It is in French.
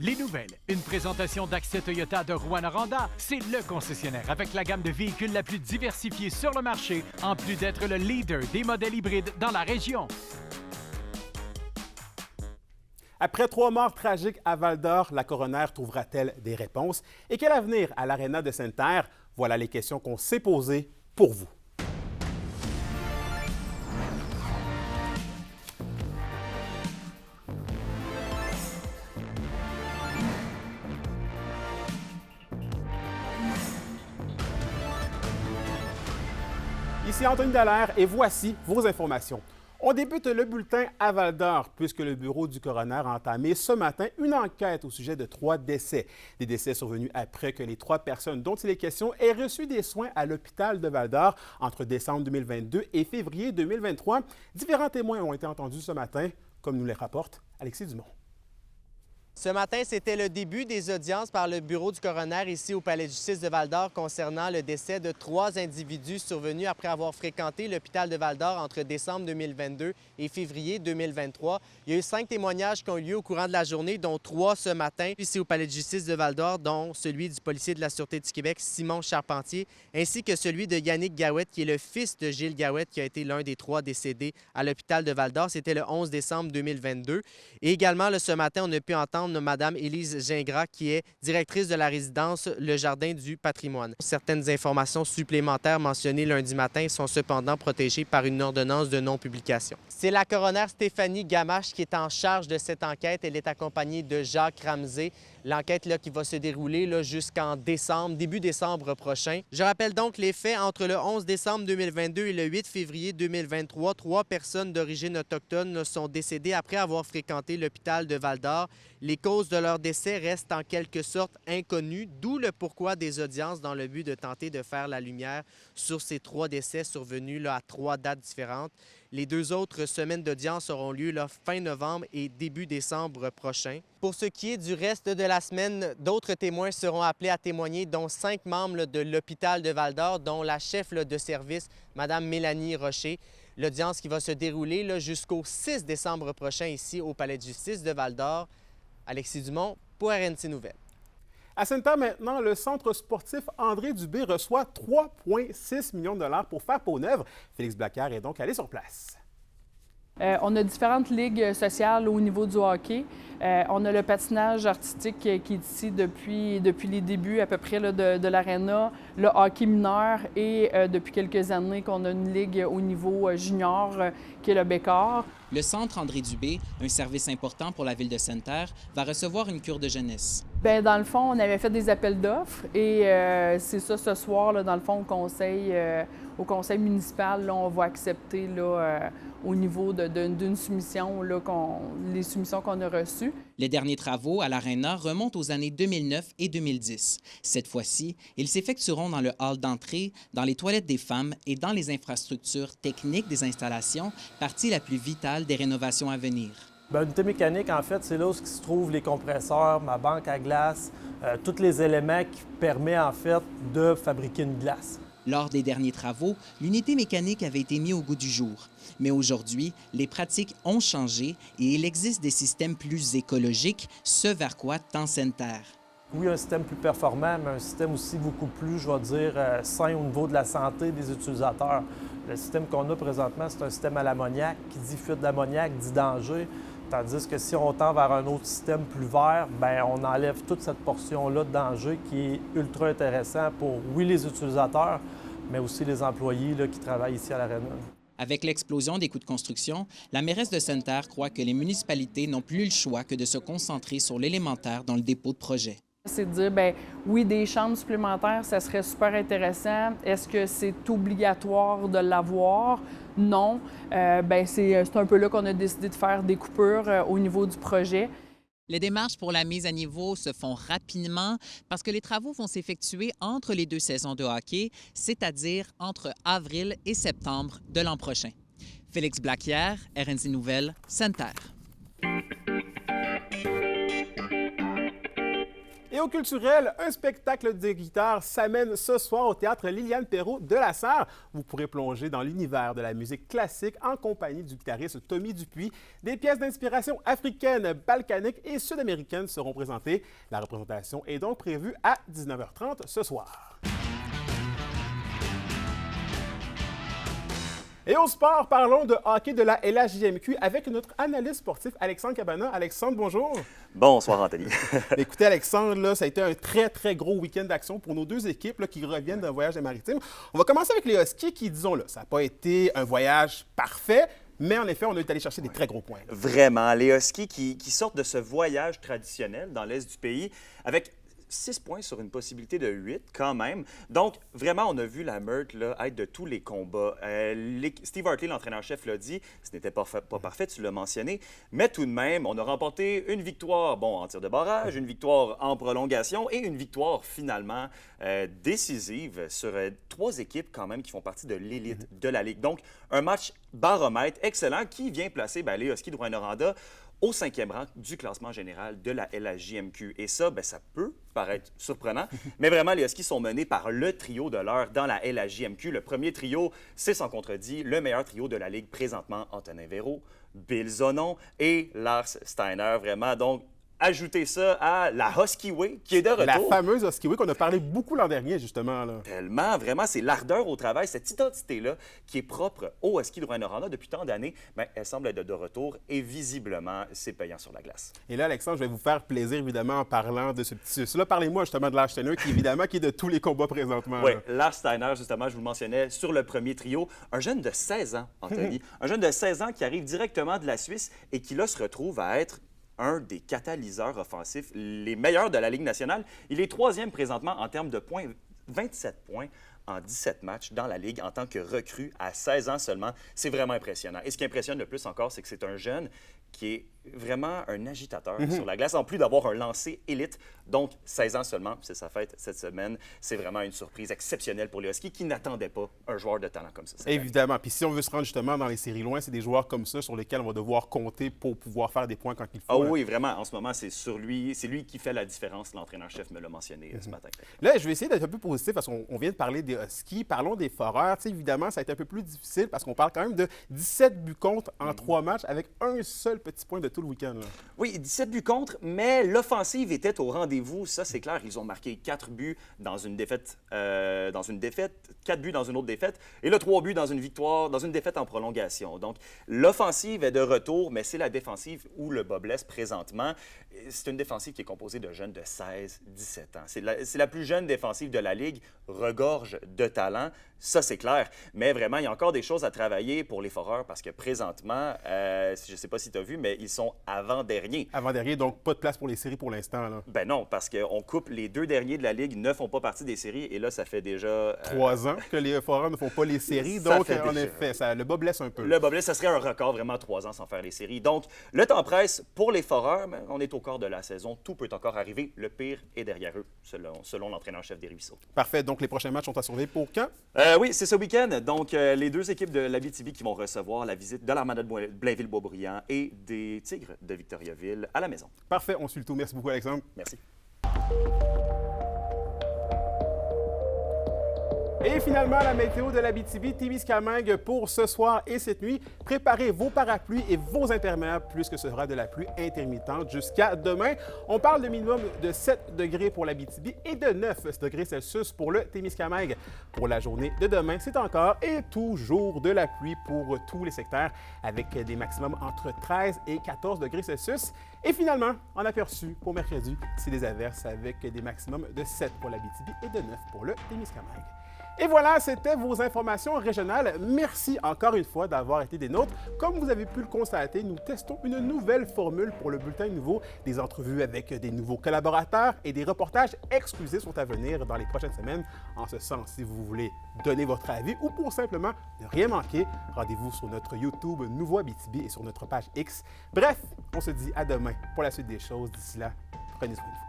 Les nouvelles, une présentation d'Accès Toyota de Rouyn-Noranda. C'est le concessionnaire avec la gamme de véhicules la plus diversifiée sur le marché, en plus d'être le leader des modèles hybrides dans la région. Après 3 morts tragiques à Val-d'Or, la coroner trouvera-t-elle des réponses? Et quel avenir à l'Aréna de Sainte-Terre? Voilà les questions qu'on s'est posées pour vous. Ici Anthony Dallaire et voici vos informations. On débute le bulletin à Val-d'Or puisque le bureau du coroner a entamé ce matin une enquête au sujet de 3 décès. Des décès survenus après que les 3 personnes dont il est question aient reçu des soins à l'hôpital de Val-d'Or entre décembre 2022 et février 2023. Différents témoins ont été entendus ce matin, comme nous les rapporte Alexis Dumont. Ce matin, c'était le début des audiences par le bureau du coroner ici au Palais de justice de Val-d'Or concernant le décès de 3 individus survenus après avoir fréquenté l'hôpital de Val-d'Or entre décembre 2022 et février 2023. Il y a eu 5 témoignages qui ont eu lieu au courant de la journée, dont 3 ce matin ici au Palais de justice de Val-d'Or, dont celui du policier de la Sûreté du Québec, Simon Charpentier, ainsi que celui de Yannick Gawette, qui est le fils de Gilles Gawette, qui a été l'un des 3 décédés à l'hôpital de Val-d'Or. C'était le 11 décembre 2022. Et également, ce matin, on a pu entendre Mme Élise Gingras, qui est directrice de la résidence Le Jardin du patrimoine. Certaines informations supplémentaires mentionnées lundi matin sont cependant protégées par une ordonnance de non-publication. C'est la coroner Stéphanie Gamache qui est en charge de cette enquête. Elle est accompagnée de Jacques Ramsey. L'enquête qui va se dérouler jusqu'en décembre, début décembre prochain. Je rappelle donc les faits. Entre le 11 décembre 2022 et le 8 février 2023, 3 personnes d'origine autochtone sont décédées après avoir fréquenté l'hôpital de Val-d'Or. Les causes de leur décès restent en quelque sorte inconnues, d'où le pourquoi des audiences dans le but de tenter de faire la lumière sur ces 3 décès survenus à 3 dates différentes. Les 2 autres semaines d'audience auront lieu fin novembre et début décembre prochain. Pour ce qui est du reste de la semaine, d'autres témoins seront appelés à témoigner, dont 5 membres de l'hôpital de Val-d'Or, dont la chef de service, Mme Mélanie Rocher. L'audience qui va se dérouler jusqu'au 6 décembre prochain ici au Palais de justice de Val-d'Or. Alexis Dumont pour RNC Nouvelles. À Sainte-Terre maintenant, le centre sportif André Dubé reçoit 3,6 millions de dollars pour faire peau neuve. Félix Blacquer est donc allé sur place. On a différentes ligues sociales au niveau du hockey. On a le patinage artistique qui est ici depuis les débuts à peu près de l'aréna, le hockey mineur et depuis quelques années qu'on a une ligue au niveau junior qui est le Bécor. Le centre André Dubé, un service important pour la ville de Sainte-Terre, va recevoir une cure de jeunesse. Bien, dans le fond, on avait fait des appels d'offres et c'est ça ce soir, dans le fond, au conseil municipal, là, on va accepter au niveau d'une soumission, les soumissions qu'on a reçues. Les derniers travaux à l'Aréna remontent aux années 2009 et 2010. Cette fois-ci, ils s'effectueront dans le hall d'entrée, dans les toilettes des femmes et dans les infrastructures techniques des installations, partie la plus vitale des rénovations à venir. Bien, l'unité mécanique, en fait, c'est là où se trouvent les compresseurs, ma banque à glace, tous les éléments qui permettent, en fait, de fabriquer une glace. Lors des derniers travaux, l'unité mécanique avait été mise au goût du jour. Mais aujourd'hui, les pratiques ont changé et il existe des systèmes plus écologiques, ce vers quoi tend Sainte-Terre. Oui, un système plus performant, mais un système aussi beaucoup plus, je vais dire, sain au niveau de la santé des utilisateurs. Le système qu'on a présentement, c'est un système à l'ammoniac. Qui dit fuite d'ammoniac dit danger. Tandis que si on tend vers un autre système plus vert, bien, on enlève toute cette portion-là de danger qui est ultra intéressant pour, oui, les utilisateurs, mais aussi les employés qui travaillent ici à l'Aréna. Avec l'explosion des coûts de construction, la mairesse de Sainte-Terre croit que les municipalités n'ont plus le choix que de se concentrer sur l'élémentaire dans le dépôt de projet. C'est de dire, bien, oui, des chambres supplémentaires, ça serait super intéressant. Est-ce que c'est obligatoire de l'avoir? Non. Bien, c'est un peu là qu'on a décidé de faire des coupures au niveau du projet. Les démarches pour la mise à niveau se font rapidement parce que les travaux vont s'effectuer entre les 2 saisons de hockey, c'est-à-dire entre avril et septembre de l'an prochain. Félix Blacquer, RNC Nouvelles, Sainte-Terre. Et au culturel, un spectacle de guitare s'amène ce soir au théâtre Liliane Perrault de la Sarre. Vous pourrez plonger dans l'univers de la musique classique en compagnie du guitariste Tommy Dupuis. Des pièces d'inspiration africaine, balkanique et sud-américaine seront présentées. La représentation est donc prévue à 19h30 ce soir. Et au sport, parlons de hockey de la LHJMQ avec notre analyste sportif Alexandre Cabana. Alexandre, bonjour. Bonsoir, Anthony. Écoutez, Alexandre, là, ça a été un très, très gros week-end d'action pour nos deux équipes là, qui reviennent d'un voyage maritime. On va commencer avec les Huskies qui, disons-le, ça n'a pas été un voyage parfait, mais en effet, on est allé chercher des très gros points. Vraiment, les Huskies qui sortent de ce voyage traditionnel dans l'est du pays avec 6 points sur une possibilité de 8 quand même. Donc, vraiment, on a vu la meute là, être de tous les combats. Steve Hartley, l'entraîneur-chef, l'a dit, ce n'était pas parfait, tu l'as mentionné, mais tout de même, on a remporté une victoire en tir de barrage, une victoire en prolongation et une victoire finalement décisive sur 3 équipes quand même qui font partie de l'élite de la Ligue. Donc, un match baromètre excellent qui vient placer les Huskies de Rouyn-Noranda au 5e rang du classement général de la LHJMQ. Et ça, ça peut paraître surprenant, mais vraiment, les Huskies sont menés par le trio de l'heure dans la LHJMQ. Le premier trio, c'est sans contredit le meilleur trio de la Ligue présentement, Antonin Véro, Bill Zonon et Lars Steiner. Vraiment, donc, ajoutez ça à la Husky Way qui est de retour. La fameuse Husky Way qu'on a parlé beaucoup l'an dernier, justement. Là. Tellement, vraiment, c'est l'ardeur au travail, cette identité-là qui est propre aux Huskies de Rouyn-Noranda depuis tant d'années, elle semble être de retour et visiblement, c'est payant sur la glace. Et là, Alexandre, je vais vous faire plaisir, évidemment, en parlant de ce petit sus-là. Parlez-moi justement de Lars Steiner, qui, évidemment, qui est de tous les combats présentement. Oui, Lars Steiner, justement, je vous le mentionnais, sur le premier trio, un jeune de 16 ans, Anthony, un jeune de 16 ans qui arrive directement de la Suisse et qui, là, se retrouve à être un des catalyseurs offensifs les meilleurs de la Ligue nationale. Il est 3e présentement en termes de points, 27 points en 17 matchs dans la Ligue en tant que recrue à 16 ans seulement. C'est vraiment impressionnant. Et ce qui impressionne le plus encore, c'est que c'est un jeune qui est vraiment un agitateur sur la glace, en plus d'avoir un lancer élite. Donc, 16 ans seulement, c'est sa fête cette semaine. C'est vraiment une surprise exceptionnelle pour les Huskies qui n'attendaient pas un joueur de talent comme ça. Évidemment. Puis si on veut se rendre justement dans les séries loin, c'est des joueurs comme ça sur lesquels on va devoir compter pour pouvoir faire des points quand il faut. Ah oui, vraiment. En ce moment, c'est lui qui fait la différence. L'entraîneur-chef me l'a mentionné ce matin. Là, je vais essayer d'être un peu positif parce qu'on vient de parler des Huskies. Parlons des Foreurs. Tu sais, évidemment, ça a été un peu plus difficile parce qu'on parle quand même de 17 buts contre en 3 matchs avec un seul petit point de tout le week-end. Là. Oui, 17 buts contre, mais l'offensive était au rendez-vous. Ça, c'est clair. Ils ont marqué 4 buts dans une défaite, 4 buts dans une autre défaite, et là, 3 buts dans une victoire, dans une défaite en prolongation. Donc, l'offensive est de retour, mais c'est la défensive où le bas blesse présentement. C'est une défensive qui est composée de jeunes de 16-17 ans. C'est la plus jeune défensive de la Ligue, regorge de talent. Ça, c'est clair. Mais vraiment, il y a encore des choses à travailler pour les Foreurs parce que présentement, je ne sais pas si tu as vu, mais ils sont avant-derniers. Avant-derniers, donc pas de place pour les séries pour l'instant. Là. Ben non, parce qu'on coupe les 2 derniers de la Ligue, ne font pas partie des séries. Et là, ça fait déjà 3 ans que les Foreurs ne font pas les séries. Donc, en effet, le bas blesse un peu. Le bas blesse, ça serait un record, vraiment 3 ans sans faire les séries. Donc, le temps presse pour les Foreurs. Mais on est au quart de la saison. Tout peut encore arriver. Le pire est derrière eux, selon l'entraîneur-chef des Ruisseaux. Parfait. Donc, les prochains matchs sont à surveiller pour quand? Oui, c'est ce week-end. Donc, les 2 équipes de l'Abitibi qui vont recevoir la visite de l'Armada de Blainville-Boisbriand et des Tigres de Victoriaville à la maison. Parfait. On suit le tout. Merci beaucoup, Alexandre. Merci. Et finalement, la météo de l'Abitibi-Témiscamingue pour ce soir et cette nuit. Préparez vos parapluies et vos imperméables puisque ce sera de la pluie intermittente jusqu'à demain. On parle de minimum de 7 degrés pour l'Abitibi et de 9 degrés Celsius pour le Témiscamingue. Pour la journée de demain, c'est encore et toujours de la pluie pour tous les secteurs avec des maximums entre 13 et 14 degrés Celsius. Et finalement, en aperçu pour mercredi, c'est des averses avec des maximums de 7 pour l'Abitibi et de 9 pour le Témiscamingue. Et voilà, c'était vos informations régionales. Merci encore une fois d'avoir été des nôtres. Comme vous avez pu le constater, nous testons une nouvelle formule pour le Bulletin Nouveau. Des entrevues avec des nouveaux collaborateurs et des reportages exclusifs sont à venir dans les prochaines semaines. En ce sens, si vous voulez donner votre avis ou pour simplement ne rien manquer, rendez-vous sur notre YouTube Nouveau Abitibi et sur notre page X. Bref, on se dit à demain pour la suite des choses. D'ici là, prenez soin de vous.